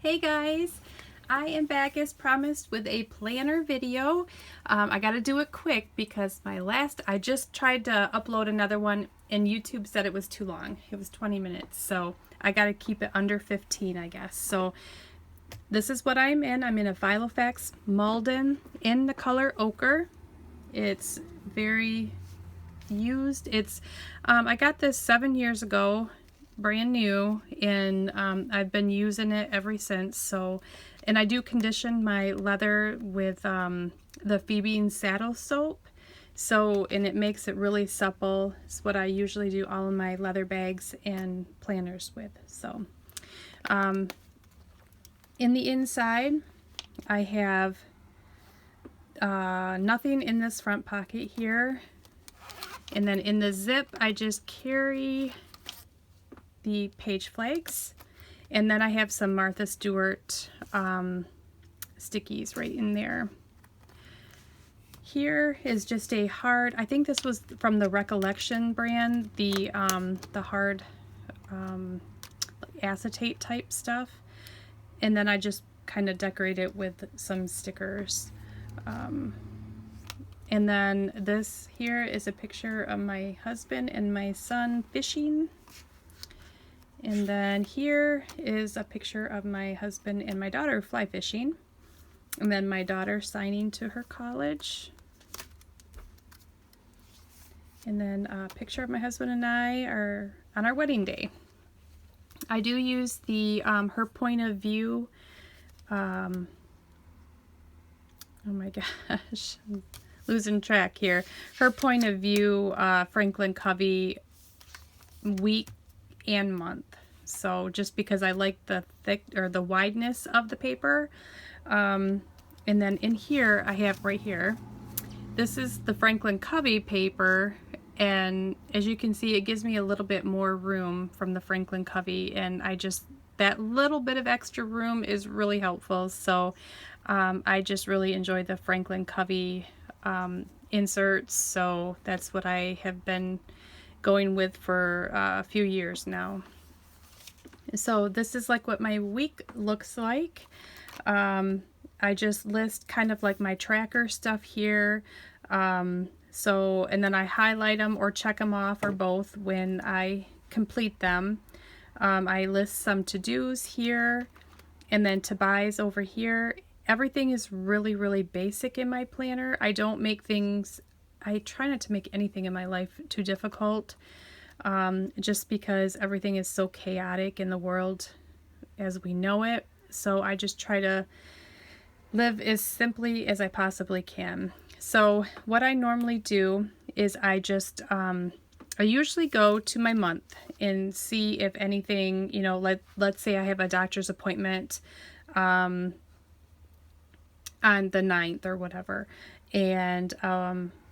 Hey guys, I am back as promised with a planner video. I got to do it quick because I just tried to upload another one and YouTube said it was too long. It was 20 minutes, so I got to keep it under 15, I guess. So this is what I'm in. I'm in a Filofax Malden in the color ochre. It's very used. I got this 7 years ago, brand new, and I've been using it ever since. So, and I do condition my leather with the Phoebe saddle soap. So, and it makes it really supple. It's what I usually do all of my leather bags and planners with. So, in the inside, I have nothing in this front pocket here. And then in the zip, I just carry the page flags. And then I have some Martha Stewart stickies right in there. Here is just a hard, I think this was from the Recollection brand, the hard acetate type stuff. And then I just kind of decorate it with some stickers. And then this here is a picture of my husband and my son fishing. And then here is a picture of my husband and my daughter fly fishing. And then my daughter signing to her college. And then a picture of my husband and I are on our wedding day. I do use the her point of view. Oh my gosh. Losing track here. Her point of view, Franklin Covey week and month. So just because I like the thick or the wideness of the paper. And then in here, I have right here, this is the Franklin Covey paper. And as you can see, it gives me a little bit more room from the Franklin Covey. And that little bit of extra room is really helpful. So I just really enjoy the Franklin Covey inserts, so that's what I have been going with for a few years now. So this is like what my week looks like. I just list kind of like my tracker stuff here. And then I highlight them or check them off or both when I complete them. I list some to-dos here and then to-buys over here. Everything is really, really basic in my planner. I don't make things, I try not to make anything in my life too difficult, just because everything is so chaotic in the world as we know it. So I just try to live as simply as I possibly can. So what I normally do is I usually go to my month and see if anything, let's say I have a doctor's appointment, on the 9th or whatever, and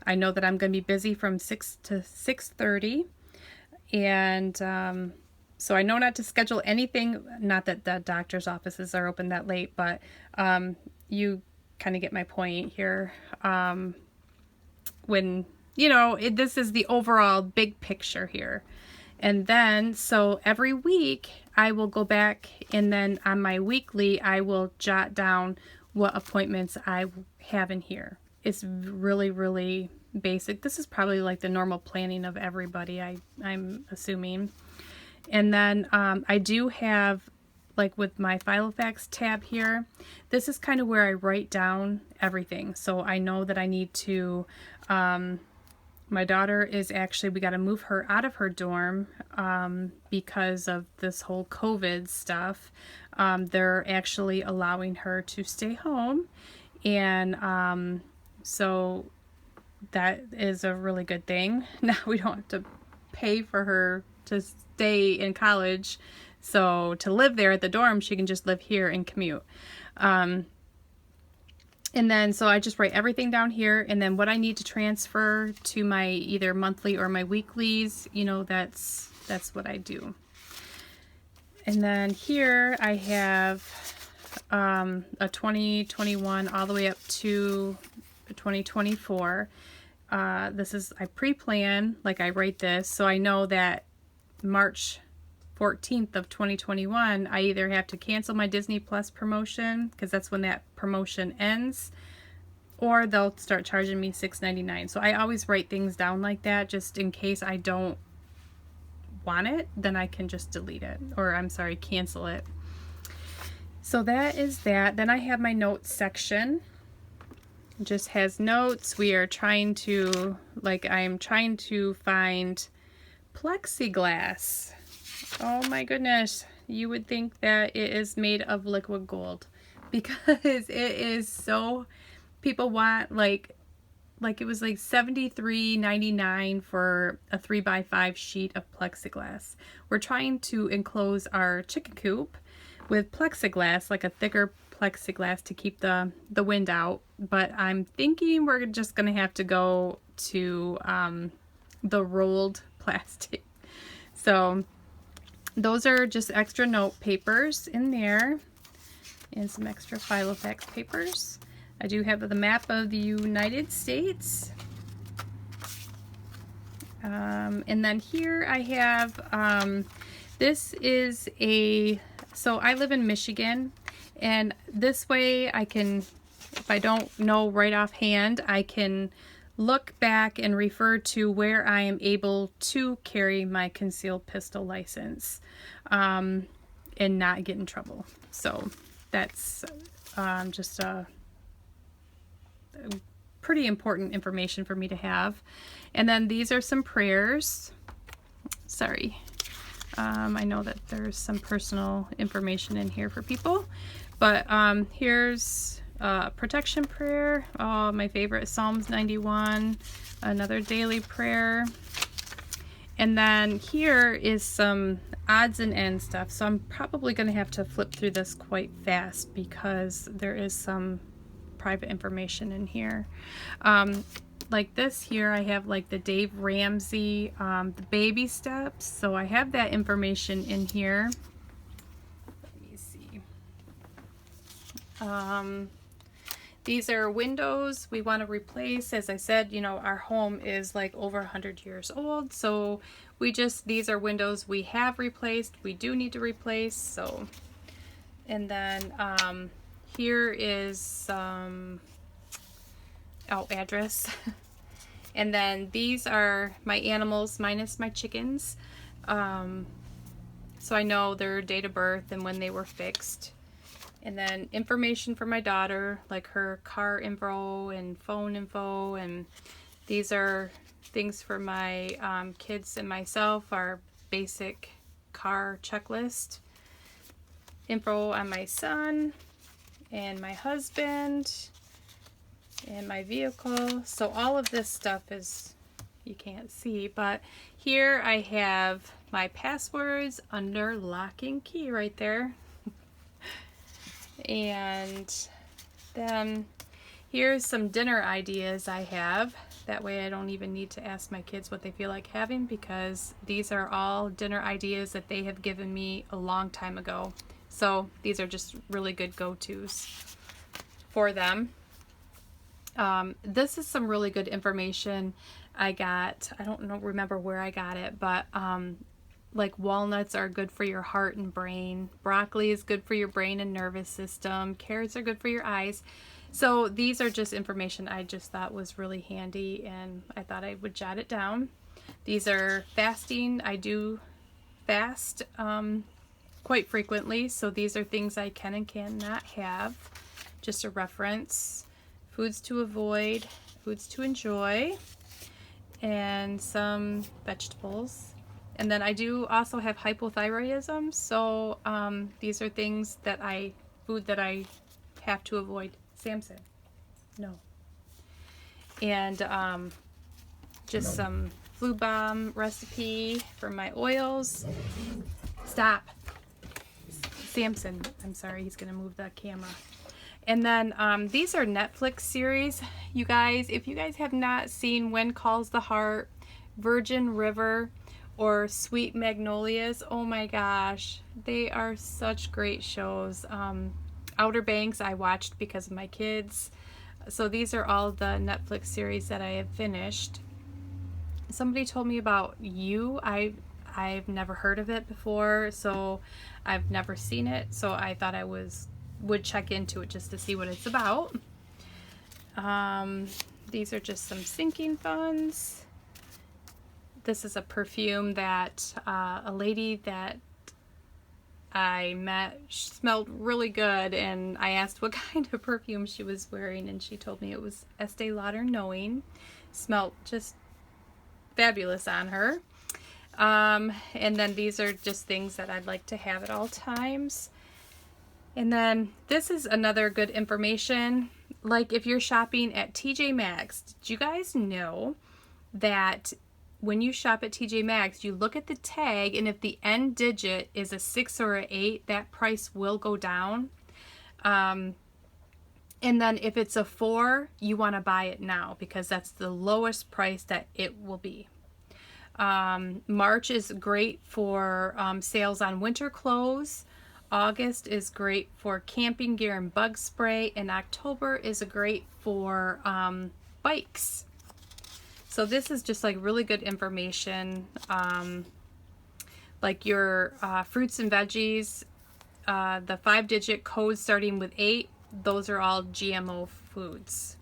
I know that I'm going to be busy from 6 to 6:30, and so I know not to schedule anything, not that the doctor's offices are open that late, but you kind of get my point here. When this is the overall big picture here. And then so every week I will go back, and then on my weekly I will jot down what appointments I have in here. It's really, really basic. This is probably like the normal planning of everybody, I'm assuming. And then I do have, like with my Filofax tab here, this is kind of where I write down everything. So I know that I need to, my daughter is actually, we got to move her out of her dorm because of this whole COVID stuff. They're actually allowing her to stay home, and so that is a really good thing. Now we don't have to pay for her to stay in college, so to live there at the dorm, she can just live here and commute. And then so I just write everything down here, and then what I need to transfer to my either monthly or my weeklies, that's what I do. And then here I have a 2021 all the way up to 2024. This is, I pre-plan, like I write this, so I know that March 14th of 2021, I either have to cancel my Disney Plus promotion, because that's when that promotion ends, or they'll start charging me $6.99. So I always write things down like that, just in case I don't want it, then I can just delete it, or I'm sorry, cancel it. So that is that. Then I have my notes section. It just has notes. We are trying to, I'm trying to find plexiglass. Oh my goodness. You would think that it is made of liquid gold, because it is so, people want like it was like $73.99 for a 3x5 sheet of plexiglass. We're trying to enclose our chicken coop with plexiglass, like a thicker plexiglass to keep the wind out. But I'm thinking we're just gonna have to go to the rolled plastic. So those are just extra note papers in there, and some extra Filofax papers. I do have the map of the United States. And then here I have, this is so I live in Michigan, and this way I can, if I don't know right offhand, I can look back and refer to where I am able to carry my concealed pistol license, and not get in trouble. So that's just a pretty important information for me to have. And then these are some prayers. Sorry, I know that there's some personal information in here for people, but here's protection prayer. Oh, my favorite, Psalms 91, another daily prayer. And then here is some odds and ends stuff. So I'm probably going to have to flip through this quite fast, because there is some private information in here. Like this here, I have like the Dave Ramsey, the baby steps. So I have that information in here. Let me see. These are windows we want to replace. As I said, you know, our home is like over 100 years old. So these are windows we have replaced. We do need to replace. So, and then, here is some address. And then these are my animals minus my chickens. So I know their date of birth and when they were fixed. And then information for my daughter, like her car info and phone info. And these are things for my kids and myself, our basic car checklist. Info on my son and my husband and my vehicle. So all of this stuff is, you can't see, but here I have my passwords under lock and key right there. And then here's some dinner ideas I have. That way I don't even need to ask my kids what they feel like having, because these are all dinner ideas that they have given me a long time ago. So these are just really good go-tos for them. This is some really good information I got. I don't remember where I got it, but like walnuts are good for your heart and brain. Broccoli is good for your brain and nervous system. Carrots are good for your eyes. So these are just information I just thought was really handy, and I thought I would jot it down. These are fasting. I do fast quite frequently, so these are things I can and cannot have. Just a reference. Foods to avoid, foods to enjoy, and some vegetables. And then I do also have hypothyroidism, so these are things that food that I have to avoid. Samson, no. And just some flu bomb recipe for my oils. Stop. Samson, I'm sorry, he's gonna move the camera. And then these are Netflix series. You guys, if you guys have not seen When Calls the Heart, Virgin River, or Sweet Magnolias, oh my gosh, they are such great shows. Outer Banks I watched because of my kids. So these are all the Netflix series that I have finished. Somebody told me about You. I I've never heard of it before, so I've never seen it, so I thought I would check into it just to see what it's about. These are just some sinking funds. This is a perfume that a lady that I met smelled really good, and I asked what kind of perfume she was wearing, and she told me it was Estee Lauder Knowing. Smelled just fabulous on her. And then these are just things that I'd like to have at all times. And then this is another good information. Like if you're shopping at TJ Maxx, did you guys know that when you shop at TJ Maxx, you look at the tag, and if the end digit is a 6 or an 8, that price will go down. And then if it's a 4, you want to buy it now because that's the lowest price that it will be. March is great for sales on winter clothes. August is great for camping gear and bug spray. And October is great for bikes. So this is just like really good information. Like your fruits and veggies, the 5-digit codes starting with 8, those are all GMO foods.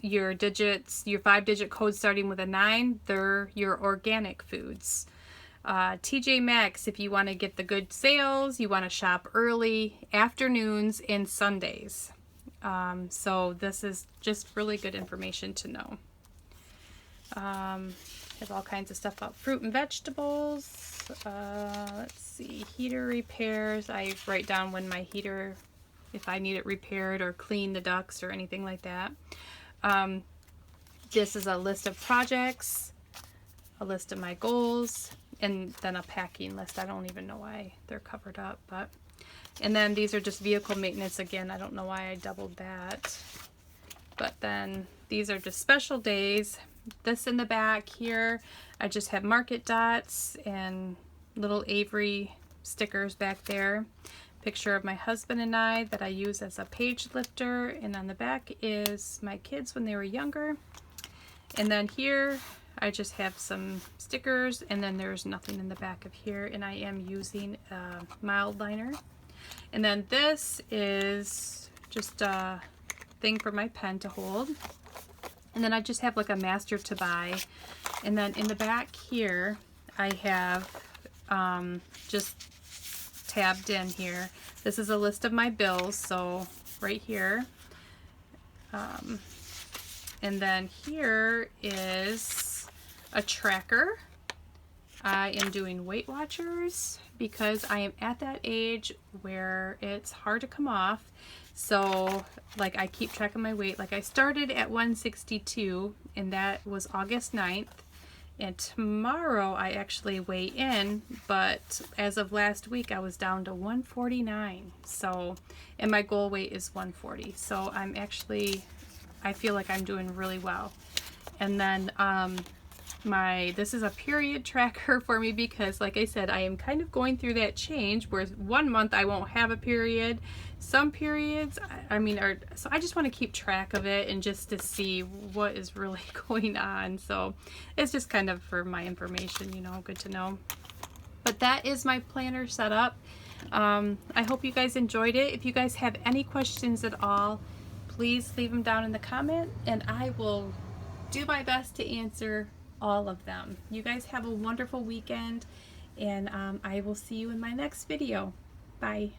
Your 5-digit codes starting with a 9, they're your organic foods. TJ Maxx, if you want to get the good sales, you want to shop early, afternoons, and Sundays. So this is just really good information to know. Have all kinds of stuff about fruit and vegetables. Let's see, heater repairs. I write down when my heater, if I need it repaired or clean the ducts or anything like that. This is a list of projects, a list of my goals, and then a packing list. I don't even know why they're covered up, but. And then these are just vehicle maintenance. Again, I don't know why I doubled that. But then these are just special days. This in the back here, I just have market dots and little Avery stickers back there. Picture of my husband and I that I use as a page lifter. And on the back is my kids when they were younger. And then here, I just have some stickers. And then there's nothing in the back of here. And I am using a mild liner. And then this is just a thing for my pen to hold. And then I just have like a master to buy. And then in the back here, I have just tabbed in here. This is a list of my bills, so right here. And then here is a tracker. I am doing Weight Watchers because I am at that age where it's hard to come off. So like I keep track of my weight. Like I started at 162 and that was August 9th. And tomorrow I actually weigh in, but as of last week I was down to 149. So, and my goal weight is 140. So I feel like I'm doing really well. And then this is a period tracker for me because like I said, I am kind of going through that change where 1 month I won't have a period. Some periods, so I just want to keep track of it and just to see what is really going on. So it's just kind of for my information, you know, good to know. But that is my planner set up. I hope you guys enjoyed it. If you guys have any questions at all, please leave them down in the comment and I will do my best to answer all of them. You guys have a wonderful weekend and I will see you in my next video. Bye.